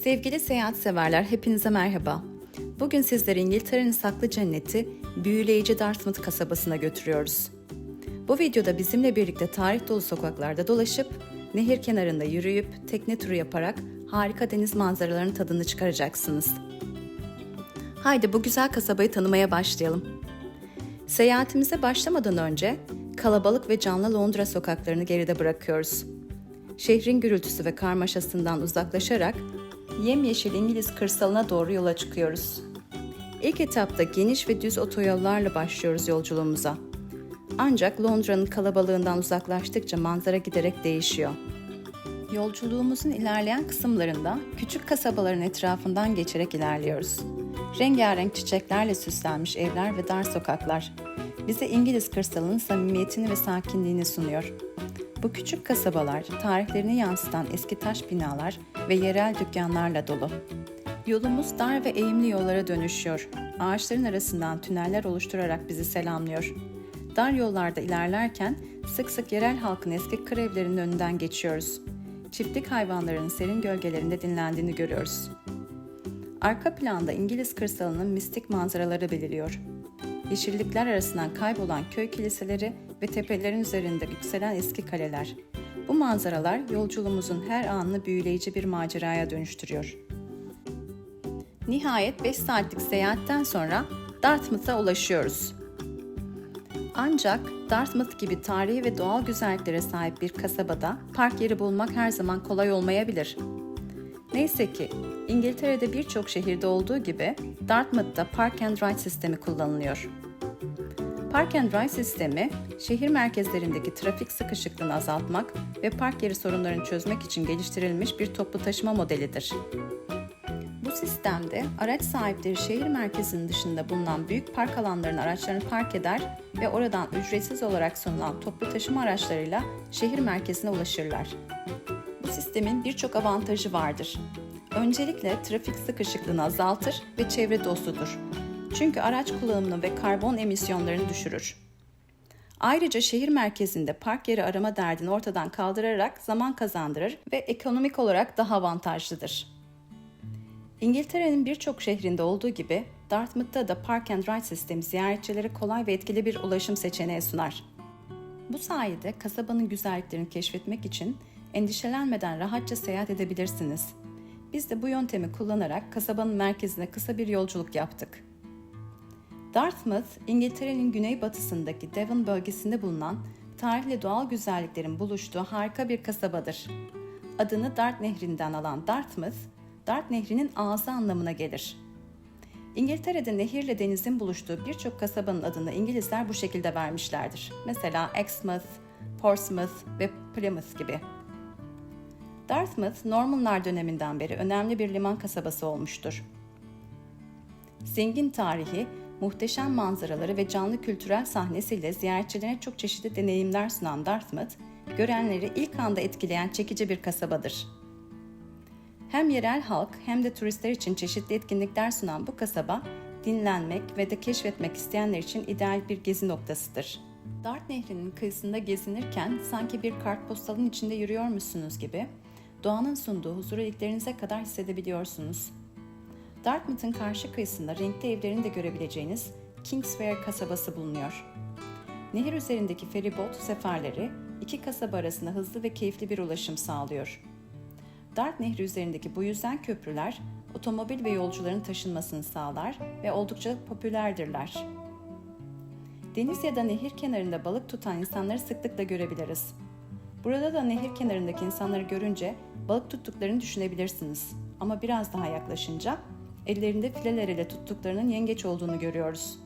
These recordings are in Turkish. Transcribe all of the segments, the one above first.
Sevgili seyahat severler, hepinize merhaba. Bugün sizleri İngiltere'nin saklı cenneti, büyüleyici Dartmouth kasabasına götürüyoruz. Bu videoda bizimle birlikte tarih dolu sokaklarda dolaşıp, nehir kenarında yürüyüp, tekne turu yaparak harika deniz manzaralarının tadını çıkaracaksınız. Haydi bu güzel kasabayı tanımaya başlayalım. Seyahatimize başlamadan önce kalabalık ve canlı Londra sokaklarını geride bırakıyoruz. Şehrin gürültüsü ve karmaşasından uzaklaşarak yemyeşil İngiliz kırsalına doğru yola çıkıyoruz. İlk etapta geniş ve düz otoyollarla başlıyoruz yolculuğumuza. Ancak Londra'nın kalabalığından uzaklaştıkça manzara giderek değişiyor. Yolculuğumuzun ilerleyen kısımlarında küçük kasabaların etrafından geçerek ilerliyoruz. Rengarenk çiçeklerle süslenmiş evler ve dar sokaklar bize İngiliz kırsalının samimiyetini ve sakinliğini sunuyor. Bu küçük kasabalar, tarihlerini yansıtan eski taş binalar ve yerel dükkanlarla dolu. Yolumuz dar ve eğimli yollara dönüşüyor. Ağaçların arasından tüneller oluşturarak bizi selamlıyor. Dar yollarda ilerlerken sık sık yerel halkın eski kır evlerinin önünden geçiyoruz. Çiftlik hayvanlarının serin gölgelerinde dinlendiğini görüyoruz. Arka planda İngiliz kırsalının mistik manzaraları beliriyor. Yeşillikler arasından kaybolan köy kiliseleri ve tepelerin üzerinde yükselen eski kaleler. Bu manzaralar yolculuğumuzun her anını büyüleyici bir maceraya dönüştürüyor. Nihayet 5 saatlik seyahatten sonra Dartmouth'a ulaşıyoruz. Ancak Dartmouth gibi tarihi ve doğal güzelliklere sahip bir kasabada park yeri bulmak her zaman kolay olmayabilir. Neyse ki İngiltere'de birçok şehirde olduğu gibi Dartmouth'ta Park and Ride sistemi kullanılıyor. Park and Ride sistemi, şehir merkezlerindeki trafik sıkışıklığını azaltmak ve park yeri sorunlarını çözmek için geliştirilmiş bir toplu taşıma modelidir. Bu sistemde araç sahipleri şehir merkezinin dışında bulunan büyük park alanlarına araçlarını park eder ve oradan ücretsiz olarak sunulan toplu taşıma araçlarıyla şehir merkezine ulaşırlar. Bu sistemin birçok avantajı vardır. Öncelikle trafik sıkışıklığını azaltır ve çevre dostudur. Çünkü araç kullanımını ve karbon emisyonlarını düşürür. Ayrıca şehir merkezinde park yeri arama derdini ortadan kaldırarak zaman kazandırır ve ekonomik olarak daha avantajlıdır. İngiltere'nin birçok şehrinde olduğu gibi Dartmouth'ta da Park and Ride sistemi ziyaretçilere kolay ve etkili bir ulaşım seçeneği sunar. Bu sayede kasabanın güzelliklerini keşfetmek için endişelenmeden rahatça seyahat edebilirsiniz. Biz de bu yöntemi kullanarak kasabanın merkezine kısa bir yolculuk yaptık. Dartmouth, İngiltere'nin güneybatısındaki Devon bölgesinde bulunan tarihle doğal güzelliklerin buluştuğu harika bir kasabadır. Adını Dart Nehri'nden alan Dartmouth, Dart Nehri'nin ağzı anlamına gelir. İngiltere'de nehirle denizin buluştuğu birçok kasabanın adını İngilizler bu şekilde vermişlerdir. Mesela Exmouth, Portsmouth ve Plymouth gibi. Dartmouth, Normanlar döneminden beri önemli bir liman kasabası olmuştur. Zengin tarihi, muhteşem manzaraları ve canlı kültürel sahnesiyle ziyaretçilerine çok çeşitli deneyimler sunan Dartmouth, görenleri ilk anda etkileyen çekici bir kasabadır. Hem yerel halk hem de turistler için çeşitli etkinlikler sunan bu kasaba, dinlenmek ve de keşfetmek isteyenler için ideal bir gezi noktasıdır. Dart Nehri'nin kıyısında gezinirken sanki bir kartpostalın içinde yürüyormuşsunuz gibi, doğanın sunduğu huzuru iliklerinize kadar hissedebiliyorsunuz. Dartmouth'un karşı kıyısında renkli evlerini de görebileceğiniz Kingswear kasabası bulunuyor. Nehir üzerindeki feribot seferleri iki kasaba arasında hızlı ve keyifli bir ulaşım sağlıyor. Dart Nehri üzerindeki bu yüzden köprüler otomobil ve yolcuların taşınmasını sağlar ve oldukça popülerdirler. Deniz ya da nehir kenarında balık tutan insanları sıklıkla görebiliriz. Burada da nehir kenarındaki insanları görünce balık tuttuklarını düşünebilirsiniz. Ama biraz daha yaklaşınca ellerinde fileler ile tuttuklarının yengeç olduğunu görüyoruz.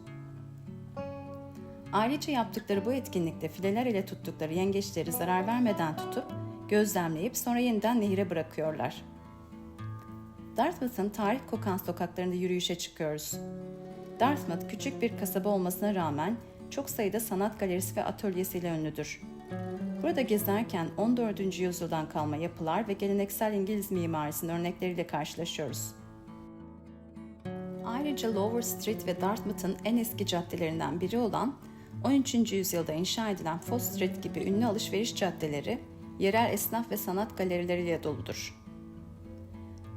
Ayrıca yaptıkları bu etkinlikte fileler ile tuttukları yengeçleri zarar vermeden tutup gözlemleyip sonra yeniden nehire bırakıyorlar. Dartmouth'un tarih kokan sokaklarında yürüyüşe çıkıyoruz. Dartmouth küçük bir kasaba olmasına rağmen çok sayıda sanat galerisi ve atölyesiyle ünlüdür. Burada gezerken 14. yüzyıldan kalma yapılar ve geleneksel İngiliz mimarisinin örnekleriyle karşılaşıyoruz. Ayrıca Lower Street ve Dartmouth'un en eski caddelerinden biri olan 13. yüzyılda inşa edilen Foss Street gibi ünlü alışveriş caddeleri, yerel esnaf ve sanat galerileriyle doludur.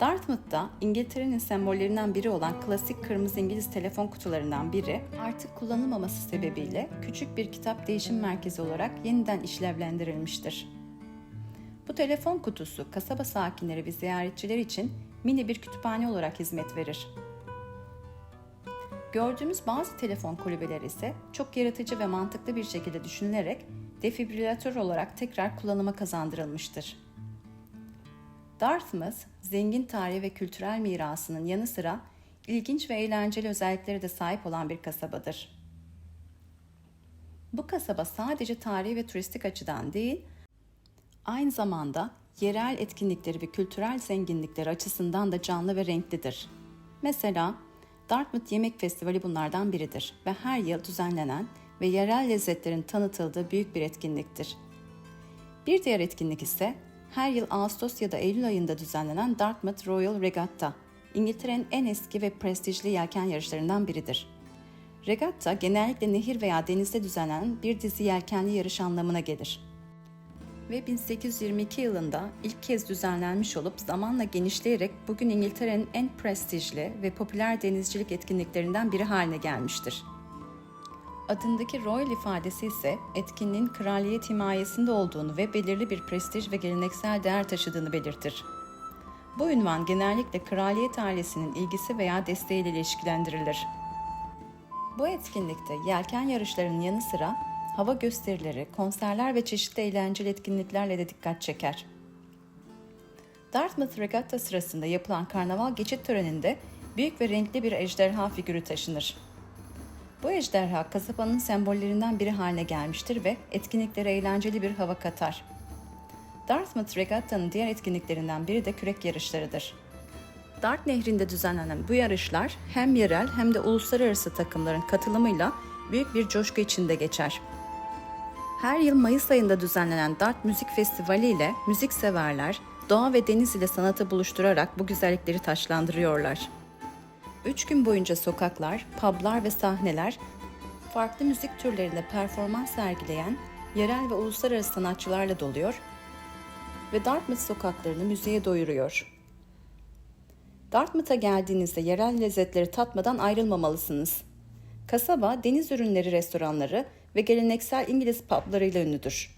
Dartmouth'ta İngiltere'nin sembollerinden biri olan klasik kırmızı İngiliz telefon kutularından biri artık kullanılmaması sebebiyle küçük bir kitap değişim merkezi olarak yeniden işlevlendirilmiştir. Bu telefon kutusu kasaba sakinleri ve ziyaretçiler için mini bir kütüphane olarak hizmet verir. Gördüğümüz bazı telefon kulübeleri ise çok yaratıcı ve mantıklı bir şekilde düşünülerek defibrilatör olarak tekrar kullanıma kazandırılmıştır. Dartmouth, zengin tarihi ve kültürel mirasının yanı sıra ilginç ve eğlenceli özelliklere de sahip olan bir kasabadır. Bu kasaba sadece tarihi ve turistik açıdan değil, aynı zamanda yerel etkinlikleri ve kültürel zenginlikleri açısından da canlı ve renklidir. Mesela Dartmouth Yemek Festivali bunlardan biridir ve her yıl düzenlenen ve yerel lezzetlerin tanıtıldığı büyük bir etkinliktir. Bir diğer etkinlik ise her yıl Ağustos ya da Eylül ayında düzenlenen Dartmouth Royal Regatta, İngiltere'nin en eski ve prestijli yelken yarışlarından biridir. Regatta genellikle nehir veya denizde düzenlenen bir dizi yelkenli yarış anlamına gelir. Ve 1822 yılında ilk kez düzenlenmiş olup zamanla genişleyerek bugün İngiltere'nin en prestijli ve popüler denizcilik etkinliklerinden biri haline gelmiştir. Adındaki Royal ifadesi ise etkinliğin kraliyet himayesinde olduğunu ve belirli bir prestij ve geleneksel değer taşıdığını belirtir. Bu ünvan genellikle kraliyet ailesinin ilgisi veya desteğiyle ilişkilendirilir. Bu etkinlikte yelken yarışlarının yanı sıra hava gösterileri, konserler ve çeşitli eğlenceli etkinliklerle de dikkat çeker. Dartmouth Regatta sırasında yapılan karnaval geçit töreninde büyük ve renkli bir ejderha figürü taşınır. Bu ejderha kasabanın sembollerinden biri haline gelmiştir ve etkinliklere eğlenceli bir hava katar. Dartmouth Regatta'nın diğer etkinliklerinden biri de kürek yarışlarıdır. Dart Nehri'nde düzenlenen bu yarışlar hem yerel hem de uluslararası takımların katılımıyla büyük bir coşku içinde geçer. Her yıl Mayıs ayında düzenlenen Dart Müzik Festivali ile müzikseverler doğa ve deniz ile sanatı buluşturarak bu güzellikleri taçlandırıyorlar. 3 gün boyunca sokaklar, publar ve sahneler farklı müzik türlerinde performans sergileyen yerel ve uluslararası sanatçılarla doluyor ve Dartmouth sokaklarını müziğe doyuruyor. Dartmouth'a geldiğinizde yerel lezzetleri tatmadan ayrılmamalısınız. Kasaba deniz ürünleri restoranları ve geleneksel İngiliz publarıyla ünlüdür.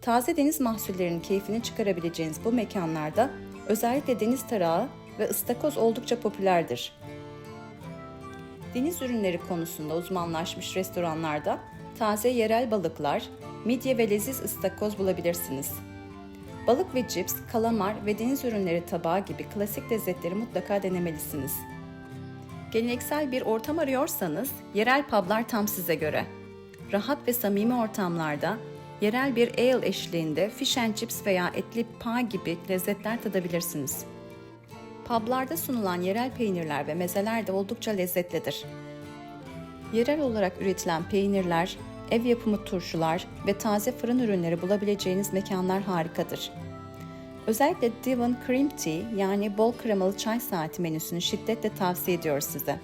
Taze deniz mahsullerinin keyfini çıkarabileceğiniz bu mekanlarda özellikle deniz tarağı ve ıstakoz oldukça popülerdir. Deniz ürünleri konusunda uzmanlaşmış restoranlarda taze yerel balıklar, midye ve leziz ıstakoz bulabilirsiniz. Balık ve cips, kalamar ve deniz ürünleri tabağı gibi klasik lezzetleri mutlaka denemelisiniz. Geleneksel bir ortam arıyorsanız yerel publar tam size göre. Rahat ve samimi ortamlarda yerel bir ale eşliğinde fish and chips veya etli pie gibi lezzetler tadabilirsiniz. Publarda sunulan yerel peynirler ve mezeler de oldukça lezzetlidir. Yerel olarak üretilen peynirler, ev yapımı turşular ve taze fırın ürünleri bulabileceğiniz mekanlar harikadır. Özellikle Devon Cream Tea yani bol kremalı çay saati menüsünü şiddetle tavsiye ediyoruz size.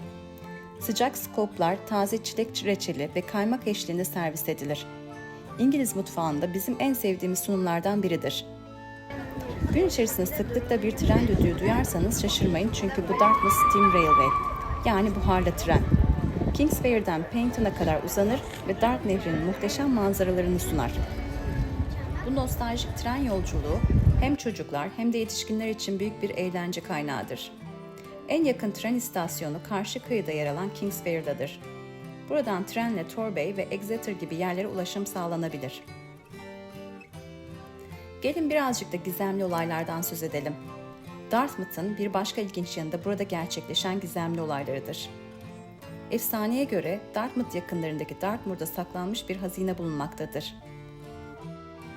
Sıcak skoplar, taze çilek reçeli ve kaymak eşliğinde servis edilir. İngiliz mutfağında bizim en sevdiğimiz sunumlardan biridir. Gün içerisinde sıklıkla bir tren düdüğü duyarsanız şaşırmayın çünkü bu Dartmouth Steam Railway yani buharlı tren. Kingsfair'den Paddington'a kadar uzanır ve Dart Nehri'nin muhteşem manzaralarını sunar. Bu nostaljik tren yolculuğu hem çocuklar hem de yetişkinler için büyük bir eğlence kaynağıdır. En yakın tren istasyonu karşı kıyıda yer alan Kingsfair'dadır. Buradan trenle Torbay ve Exeter gibi yerlere ulaşım sağlanabilir. Gelin birazcık da gizemli olaylardan söz edelim. Dartmouth'ın bir başka ilginç yanı da burada gerçekleşen gizemli olaylarıdır. Efsaneye göre Dartmouth yakınlarındaki Dartmoor'da saklanmış bir hazine bulunmaktadır.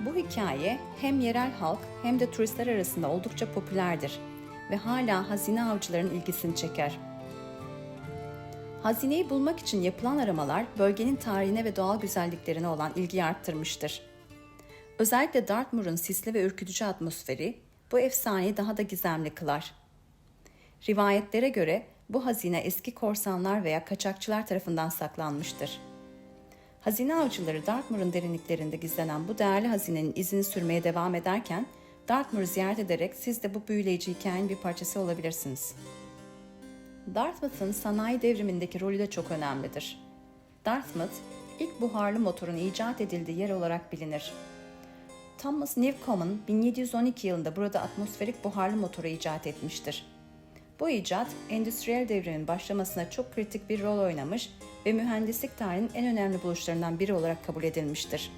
Bu hikaye hem yerel halk hem de turistler arasında oldukça popülerdir ve hala hazine avcılarının ilgisini çeker. Hazineyi bulmak için yapılan aramalar bölgenin tarihine ve doğal güzelliklerine olan ilgiyi arttırmıştır. Özellikle Dartmoor'un sisli ve ürkütücü atmosferi bu efsaneyi daha da gizemli kılar. Rivayetlere göre bu hazine eski korsanlar veya kaçakçılar tarafından saklanmıştır. Hazine avcıları Dartmoor'un derinliklerinde gizlenen bu değerli hazinenin izini sürmeye devam ederken Dartmoor'u ziyaret ederek siz de bu büyüleyici hikayenin bir parçası olabilirsiniz. Dartmouth'un sanayi devrimindeki rolü de çok önemlidir. Dartmouth, ilk buharlı motorun icat edildiği yer olarak bilinir. Thomas Newcomen 1712 yılında burada atmosferik buharlı motoru icat etmiştir. Bu icat, endüstriyel devrimin başlamasına çok kritik bir rol oynamış ve mühendislik tarihinin en önemli buluşlarından biri olarak kabul edilmiştir.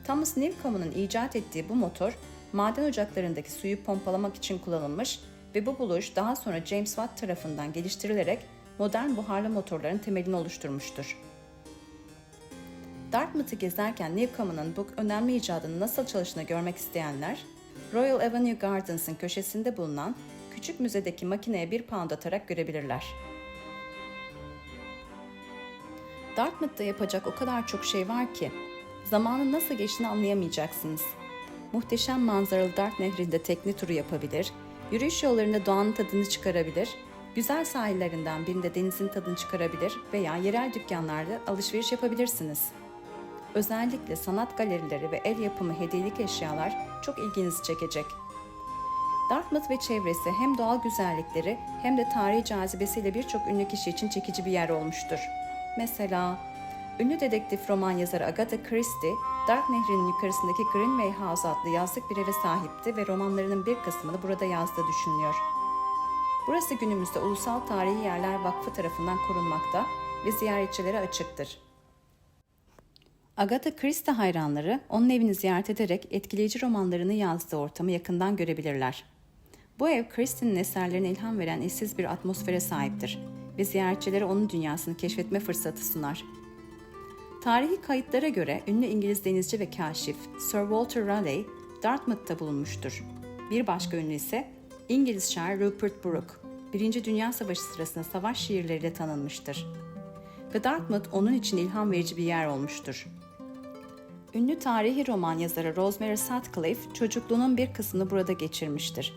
Thomas Newcomen'ın icat ettiği bu motor, maden ocaklarındaki suyu pompalamak için kullanılmış ve bu buluş daha sonra James Watt tarafından geliştirilerek modern buharlı motorların temelini oluşturmuştur. Dartmouth'u gezerken Newcomen'ın bu önemli icadının nasıl çalıştığını görmek isteyenler, Royal Avenue Gardens'ın köşesinde bulunan küçük müzedeki makineye bir pound atarak görebilirler. Dartmouth'ta yapacak o kadar çok şey var ki, zamanın nasıl geçtiğini anlayamayacaksınız. Muhteşem manzaralı Dart Nehri'nde tekne turu yapabilir, yürüyüş yollarında doğanın tadını çıkarabilir, güzel sahillerinden birinde denizin tadını çıkarabilir veya yerel dükkanlarda alışveriş yapabilirsiniz. Özellikle sanat galerileri ve el yapımı hediyelik eşyalar çok ilginizi çekecek. Dartmouth ve çevresi hem doğal güzellikleri hem de tarihi cazibesiyle birçok ünlü kişi için çekici bir yer olmuştur. Mesela ünlü dedektif roman yazarı Agatha Christie, Dart Nehri'nin yukarısındaki Greenway House adlı yazlık bir eve sahipti ve romanlarının bir kısmını burada yazdığı düşünülüyor. Burası günümüzde Ulusal Tarihi Yerler Vakfı tarafından korunmakta ve ziyaretçilere açıktır. Agatha Christie hayranları onun evini ziyaret ederek etkileyici romanlarını yazdığı ortamı yakından görebilirler. Bu ev Christie'nin eserlerine ilham veren eşsiz bir atmosfere sahiptir ve ziyaretçilere onun dünyasını keşfetme fırsatı sunar. Tarihi kayıtlara göre ünlü İngiliz denizci ve kaşif Sir Walter Raleigh, Dartmouth'ta bulunmuştur. Bir başka ünlü ise İngiliz şair Rupert Brooke, 1. Dünya Savaşı sırasında savaş şiirleriyle tanınmıştır. Ve Dartmouth onun için ilham verici bir yer olmuştur. Ünlü tarihi roman yazarı Rosemary Sutcliffe çocukluğunun bir kısmını burada geçirmiştir.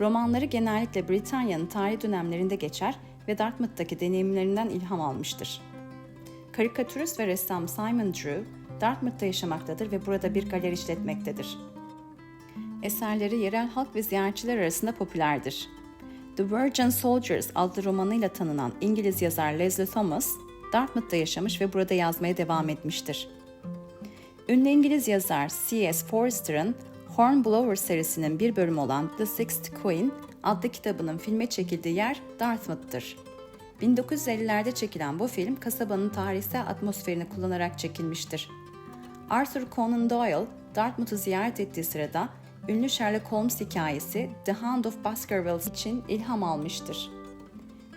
Romanları genellikle Britanya'nın tarihi dönemlerinde geçer ve Dartmouth'taki deneyimlerinden ilham almıştır. Karikatürist ve ressam Simon Drew, Dartmouth'ta yaşamaktadır ve burada bir galeri işletmektedir. Eserleri yerel halk ve ziyaretçiler arasında popülerdir. The Virgin Soldiers adlı romanıyla tanınan İngiliz yazar Leslie Thomas, Dartmouth'ta yaşamış ve burada yazmaya devam etmiştir. Ünlü İngiliz yazar C.S. Forster'ın Hornblower serisinin bir bölümü olan The Sixth Queen adlı kitabının filme çekildiği yer Dartmouth'tır. 1950'lerde çekilen bu film kasabanın tarihsel atmosferini kullanarak çekilmiştir. Arthur Conan Doyle, Dartmouth'u ziyaret ettiği sırada ünlü Sherlock Holmes hikayesi The Hound of Baskerville için ilham almıştır.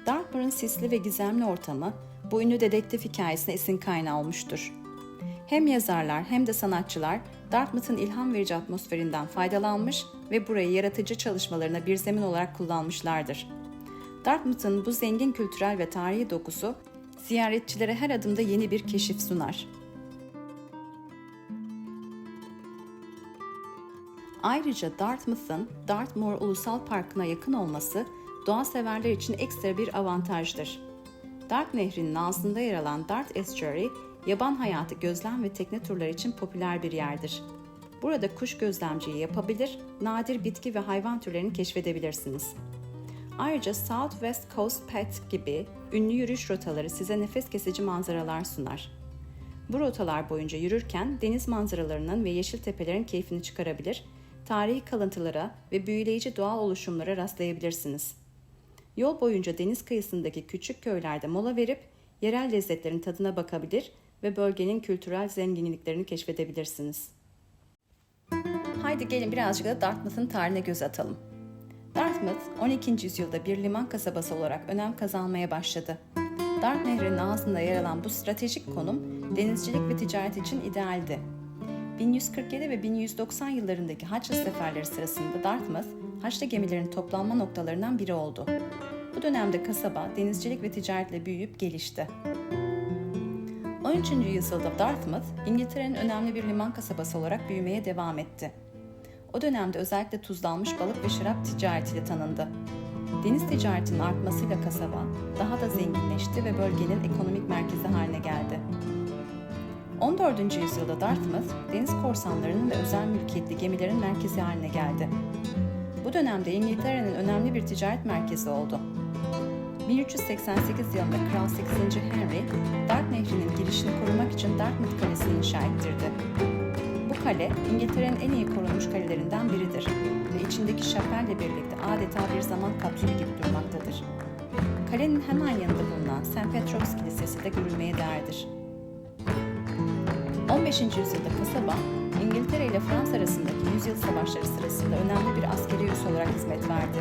Dartmoor'un sisli ve gizemli ortamı bu ünlü dedektif hikayesine esin kaynağı olmuştur. Hem yazarlar hem de sanatçılar Dartmouth'un ilham verici atmosferinden faydalanmış ve burayı yaratıcı çalışmalarına bir zemin olarak kullanmışlardır. Dartmouth'un bu zengin kültürel ve tarihi dokusu ziyaretçilere her adımda yeni bir keşif sunar. Ayrıca Dartmouth'un Dartmoor Ulusal Parkı'na yakın olması doğa severler için ekstra bir avantajdır. Dart Nehri'nin ağzında yer alan Dart Estuary, yaban hayatı gözlem ve tekne turları için popüler bir yerdir. Burada kuş gözlemciliği yapabilir, nadir bitki ve hayvan türlerini keşfedebilirsiniz. Ayrıca South West Coast Path gibi ünlü yürüyüş rotaları size nefes kesici manzaralar sunar. Bu rotalar boyunca yürürken deniz manzaralarının ve yeşil tepelerin keyfini çıkarabilir, tarihi kalıntılara ve büyüleyici doğal oluşumlara rastlayabilirsiniz. Yol boyunca deniz kıyısındaki küçük köylerde mola verip yerel lezzetlerin tadına bakabilir ve bölgenin kültürel zenginliklerini keşfedebilirsiniz. Haydi gelin birazcık da Dartmouth'un tarihine göz atalım. Dartmouth, 12. yüzyılda bir liman kasabası olarak önem kazanmaya başladı. Dart Nehri'nin ağzında yer alan bu stratejik konum, denizcilik ve ticaret için idealdi. 1147 ve 1190 yıllarındaki Haçlı seferleri sırasında Dartmouth, Haçlı gemilerin toplanma noktalarından biri oldu. Bu dönemde kasaba denizcilik ve ticaretle büyüyüp gelişti. 13. yüzyılda Dartmouth, İngiltere'nin önemli bir liman kasabası olarak büyümeye devam etti. O dönemde özellikle tuzlanmış balık ve şarap ticaretiyle tanındı. Deniz ticaretinin artmasıyla kasaba daha da zenginleşti ve bölgenin ekonomik merkezi haline geldi. 14. yüzyılda Dartmouth, deniz korsanlarının ve özel mülkiyetli gemilerin merkezi haline geldi. Bu dönemde İngiltere'nin önemli bir ticaret merkezi oldu. 1388 yılında Kral 8. Henry, Dart Nehri'nin girişini korumak için Dartmouth Kalesi'ni inşa ettirdi. Bu kale, İngiltere'nin en iyi korunmuş kalelerinden biridir ve içindeki şapelle birlikte adeta bir zaman kapsülü gibi durmaktadır. Kalenin hemen yanında bulunan St. Petrok's Kilisesi de görülmeye değerdir. 15. yüzyılda kasaba, İngiltere ile Fransa arasındaki yüzyıl savaşları sırasında önemli bir askeri üs olarak hizmet verdi.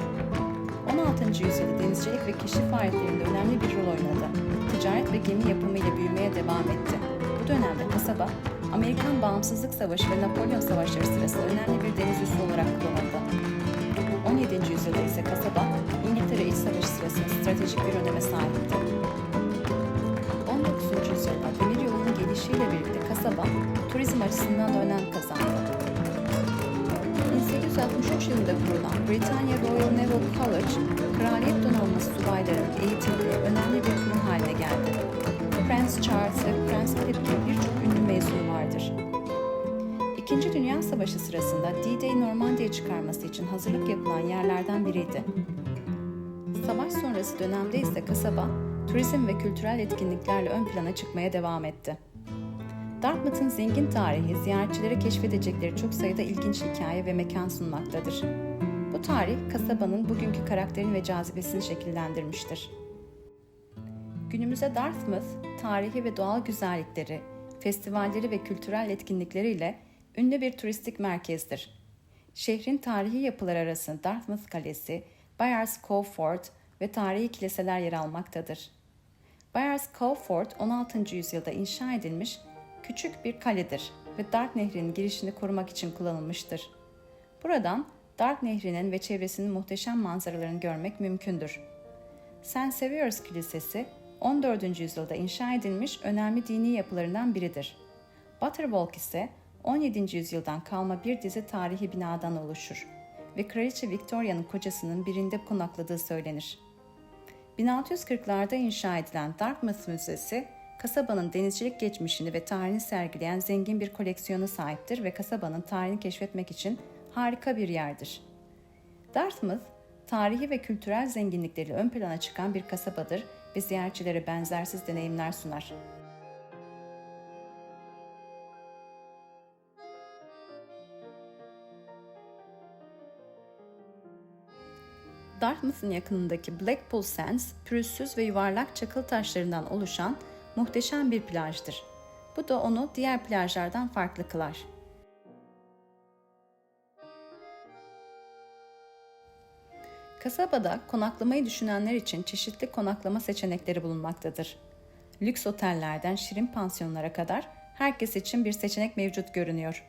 16. yüzyılda denizcilik ve keşif faaliyetlerinde önemli bir rol oynadı. Ticaret ve gemi yapımıyla büyümeye devam etti. Bu dönemde kasaba, Amerikan Bağımsızlık Savaşı ve Napolyon Savaşları sırasında önemli bir deniz üssü olarak kullanıldı. 17. yüzyılda ise kasaba, İngiltere İç Savaşı sırasında stratejik bir öneme sahipti. 19. yüzyılda demiryolunun gelişiyle birlikte kasaba, turizm açısından da önem kazandı. 1863 yılında kurulan Britanya Royal Naval College, Kraliyet Donanması subaylarının eğitimli önemli bir kurum haline geldi. Prince Charles ve Prince Philip gibi birçok ünlü mezunu vardır. İkinci Dünya Savaşı sırasında D-Day Normandiya çıkarması için hazırlık yapılan yerlerden biriydi. Savaş sonrası dönemde ise kasaba, turizm ve kültürel etkinliklerle ön plana çıkmaya devam etti. Dartmouth'un zengin tarihi, ziyaretçilere keşfedecekleri çok sayıda ilginç hikaye ve mekan sunmaktadır. Bu tarih, kasabanın bugünkü karakterini ve cazibesini şekillendirmiştir. Günümüzde Dartmouth, tarihi ve doğal güzellikleri, festivalleri ve kültürel etkinlikleriyle ünlü bir turistik merkezdir. Şehrin tarihi yapıları arasında Dartmouth Kalesi, Byres Cove Fort ve tarihi kiliseler yer almaktadır. Byres Cove Fort, 16. yüzyılda inşa edilmiş küçük bir kaledir ve Dart Nehri'nin girişini korumak için kullanılmıştır. Buradan Dart Nehri'nin ve çevresinin muhteşem manzaralarını görmek mümkündür. St. Saviour's Kilisesi, 14. yüzyılda inşa edilmiş önemli dini yapılarından biridir. Butterwalk ise 17. yüzyıldan kalma bir dizi tarihi binadan oluşur ve Kraliçe Victoria'nın kocasının birinde konakladığı söylenir. 1640'larda inşa edilen Dartmouth Müzesi, kasabanın denizcilik geçmişini ve tarihini sergileyen zengin bir koleksiyona sahiptir ve kasabanın tarihini keşfetmek için harika bir yerdir. Dartmouth, tarihi ve kültürel zenginlikleriyle ön plana çıkan bir kasabadır ve ziyaretçilere benzersiz deneyimler sunar. Dartmouth'un yakınındaki Blackpool Sands, pürüzsüz ve yuvarlak çakıl taşlarından oluşan muhteşem bir plajdır. Bu da onu diğer plajlardan farklı kılar. Kasabada konaklamayı düşünenler için çeşitli konaklama seçenekleri bulunmaktadır. Lüks otellerden şirin pansiyonlara kadar herkes için bir seçenek mevcut görünüyor.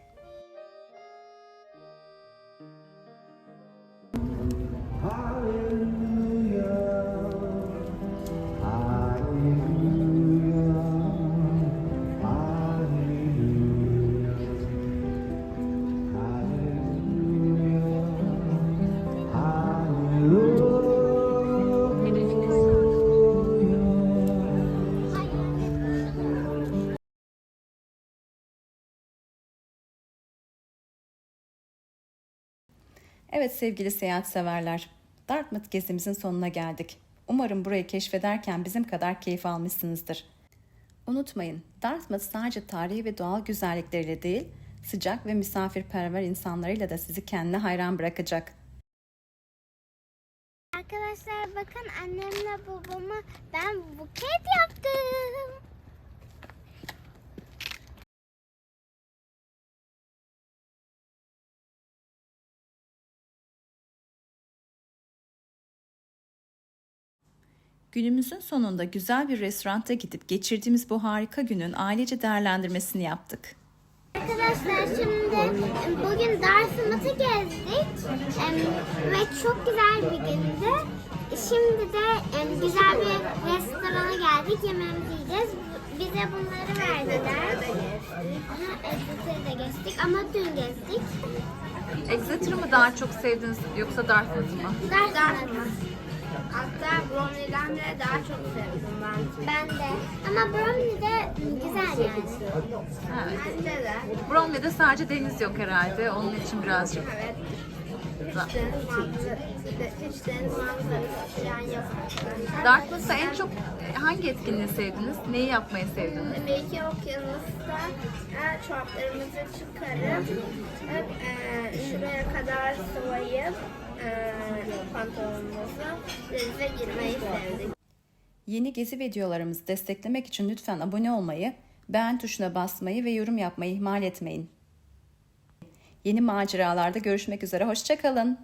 Evet sevgili seyahatseverler, Dartmouth gezimizin sonuna geldik. Umarım burayı keşfederken bizim kadar keyif almışsınızdır. Unutmayın, Dartmouth sadece tarihi ve doğal güzellikleriyle değil, sıcak ve misafirperver insanlarıyla da sizi kendine hayran bırakacak. Arkadaşlar bakın annemle babama ben buket yaptım. Günümüzün sonunda güzel bir restoranta gidip geçirdiğimiz bu harika günün ailece değerlendirmesini yaptık. Arkadaşlar şimdi bugün Dartmouth'u gezdik ve çok güzel bir gündü. Şimdi de güzel bir restorana geldik, yemeğimizi yiyeceğiz. Bize bunları verdiler. Exeter'ı da gezdik ama dün gezdik. Exeter'ı mı daha çok sevdiniz yoksa Dartmouth'u mu? Dartmouth. Hatta Brownie'den de daha çok sevdim ben. Ben de. Ama brownie de güzel yani. Evet. Bence de. Bromley'de sadece deniz yok herhalde. Onun için birazcık. Evet. Hiç deniz manzarası falan yok arkadaşlar. Dartmouth'ta en çok hangi etkinliği sevdiniz? Neyi yapmayı sevdiniz? Belki okyanusta çoraplarımızı çıkarıp şuraya kadar sıvayıp pantolonumuzu denize girmeyi sevdik. Yeni gezi videolarımızı desteklemek için lütfen abone olmayı, beğen tuşuna basmayı ve yorum yapmayı ihmal etmeyin. Yeni maceralarda görüşmek üzere. Hoşça kalın.